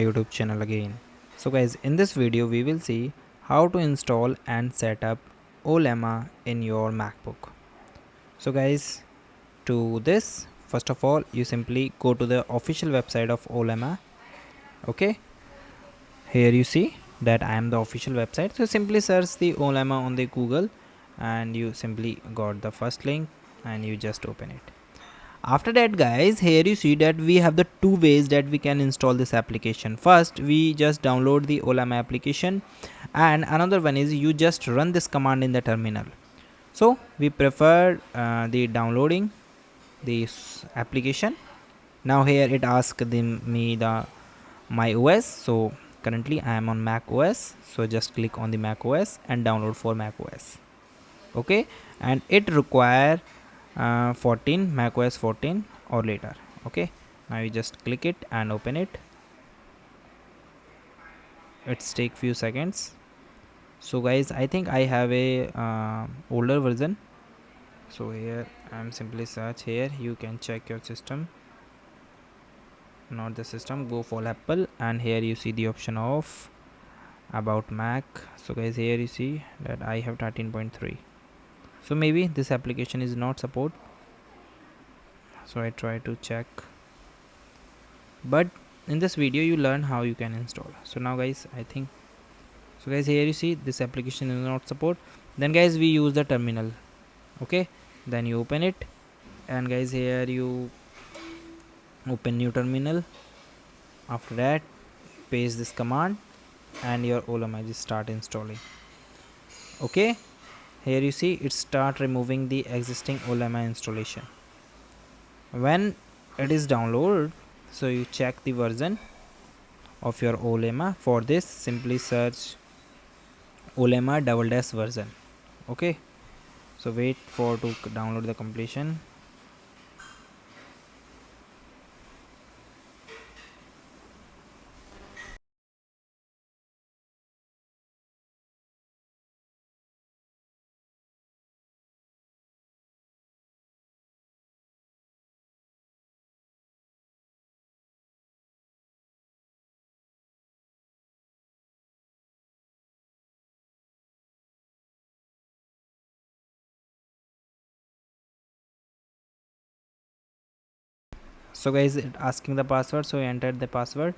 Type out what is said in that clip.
YouTube channel again. So guys, in this video we will see how to install and set up Ollama in your MacBook. So guys, to this, first of all you simply go to the official website of Ollama. Okay, here you see that I am the official website, so simply search the Ollama on the Google and you simply got the first link and you just open it. After that guys, here you see that we have the two ways that we can install this application. First, we just download the Ollama application, and another one is you just run this command in the terminal. So we prefer the downloading this application. Now here it asks me the my OS. So currently I am on Mac OS, so just click on the Mac OS and download for Mac OS. Okay, and it require 14 macOS 14 or later. Okay, now you just click it and open it. It's take few seconds. So guys, I think I have a older version, so here I'm simply search. Here you can check your system, not the system, go for Apple, and here you see the option of about Mac. So guys, here you see that I have 13.3, so maybe this application is not support, so I try to check. But in this video you learn how you can install. So now guys, I think, so guys, here you see this application is not support. Then guys, we use the terminal. Okay, then you open it, and guys, here you open new terminal. After that, paste this command and your Ollama just start installing. Okay, here you see it start removing the existing Ollama installation. When it is downloaded, so you check the version of your Ollama. For this, simply search Ollama double dash version. Okay, so wait for to download the completion. So guys, it asking the password, so you entered the password.